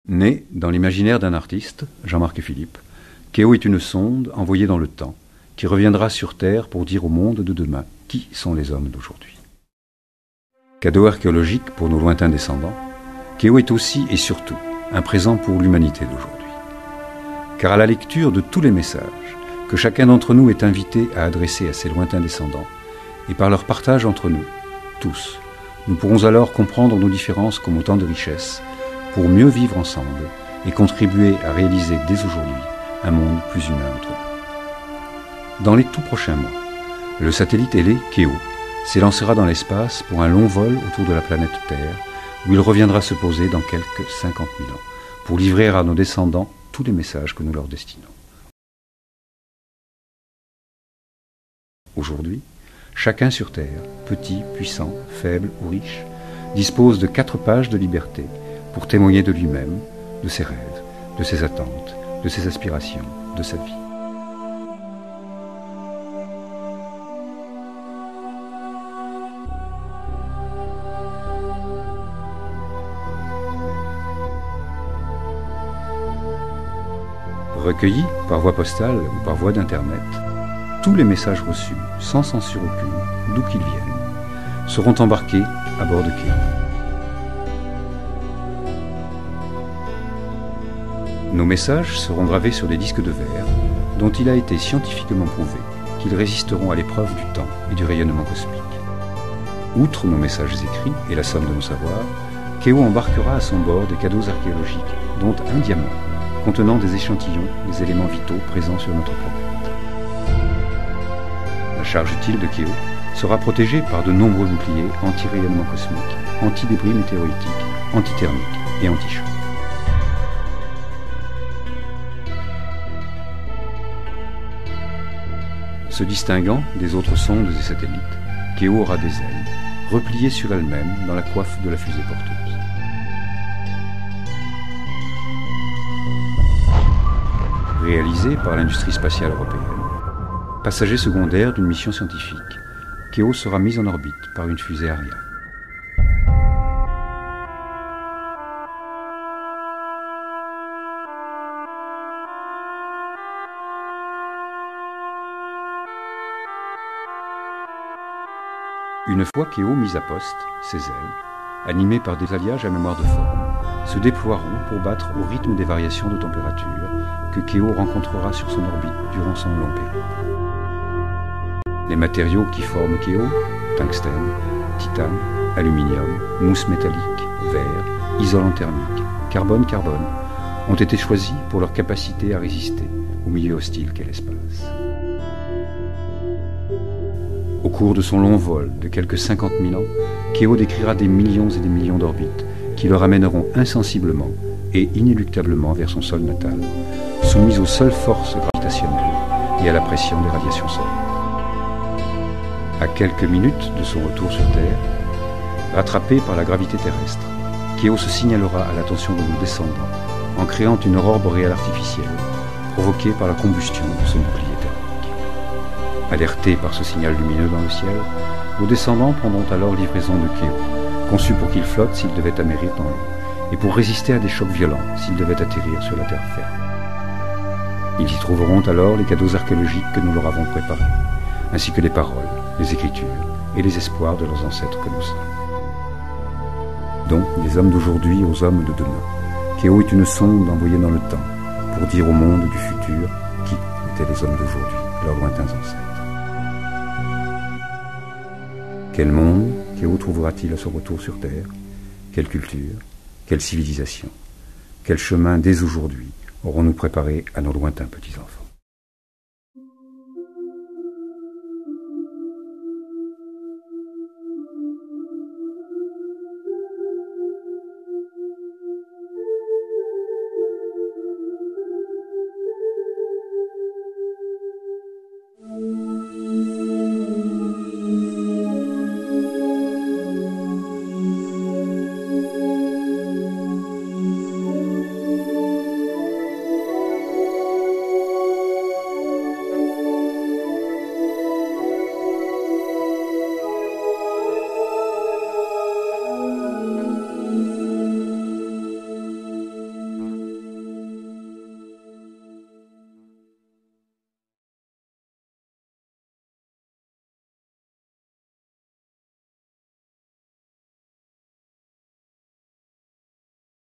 Né dans l'imaginaire d'un artiste, Jean-Marc Philippe, Kéo est une sonde envoyée dans le temps, qui reviendra sur Terre pour dire au monde de demain qui sont les hommes d'aujourd'hui. Cadeau archéologique pour nos lointains descendants, Kéo est aussi et surtout un présent pour l'humanité d'aujourd'hui. Car à la lecture de tous les messages que chacun d'entre nous est invité à adresser à ses lointains descendants, et par leur partage entre nous, tous, nous pourrons alors comprendre nos différences comme autant de richesses, pour mieux vivre ensemble et contribuer à réaliser dès aujourd'hui un monde plus humain entre nous. Dans les tout prochains mois, le satellite ailé Kéo s'élancera dans l'espace pour un long vol autour de la planète Terre, où il reviendra se poser dans quelques 50 000 ans, pour livrer à nos descendants tous les messages que nous leur destinons. Aujourd'hui, chacun sur Terre, petit, puissant, faible ou riche, dispose de 4 pages de liberté pour témoigner de lui-même, de ses rêves, de ses attentes, de ses aspirations, de sa vie. Recueillis par voie postale ou par voie d'Internet, tous les messages reçus, sans censure aucune, d'où qu'ils viennent, seront embarqués à bord de Kéo. Nos messages seront gravés sur des disques de verre dont il a été scientifiquement prouvé qu'ils résisteront à l'épreuve du temps et du rayonnement cosmique. Outre nos messages écrits et la somme de nos savoirs, Kéo embarquera à son bord des cadeaux archéologiques, dont un diamant contenant des échantillons des éléments vitaux présents sur notre planète. La charge utile de Kéo sera protégée par de nombreux boucliers anti-rayonnement cosmique, anti-débris météoritiques, anti-thermiques et anti-choc. Se distinguant des autres sondes et satellites, Kéo aura des ailes, repliées sur elle-même dans la coiffe de la fusée porteuse. Réalisé par l'industrie spatiale européenne, passager secondaire d'une mission scientifique, Kéo sera mis en orbite par une fusée Ariane. Une fois Kéo mise à poste, ses ailes, animées par des alliages à mémoire de forme, se déploieront pour battre au rythme des variations de température que Kéo rencontrera sur son orbite durant son long périple. Les matériaux qui forment Kéo, tungstène, titane, aluminium, mousse métallique, verre, isolant thermique, carbone, ont été choisis pour leur capacité à résister au milieu hostile qu'est l'espace. Au cours de son long vol de quelques 50 000 ans, Kéo décrira des millions et des millions d'orbites qui le ramèneront insensiblement et inéluctablement vers son sol natal, soumis aux seules forces gravitationnelles et à la pression des radiations solaires. À quelques minutes de son retour sur Terre, rattrapé par la gravité terrestre, Kéo se signalera à l'attention de nos descendants en créant une aurore boréale artificielle provoquée par la combustion de son bouclier thermique. Alertés par ce signal lumineux dans le ciel, nos descendants prendront alors livraison de Kéo, conçu pour qu'il flotte s'il devait amérir dans l'eau, et pour résister à des chocs violents s'il devait atterrir sur la terre ferme. Ils y trouveront alors les cadeaux archéologiques que nous leur avons préparés, ainsi que les paroles, les écritures et les espoirs de leurs ancêtres que nous sommes. Donc, des hommes d'aujourd'hui aux hommes de demain, Kéo est une sonde envoyée dans le temps pour dire au monde du futur qui étaient les hommes d'aujourd'hui, leurs lointains ancêtres. Quel monde Kéo trouvera-t-il à son retour sur Terre? Quelle culture? Quelle civilisation? Quel chemin dès aujourd'hui aurons-nous préparé à nos lointains petits-enfants?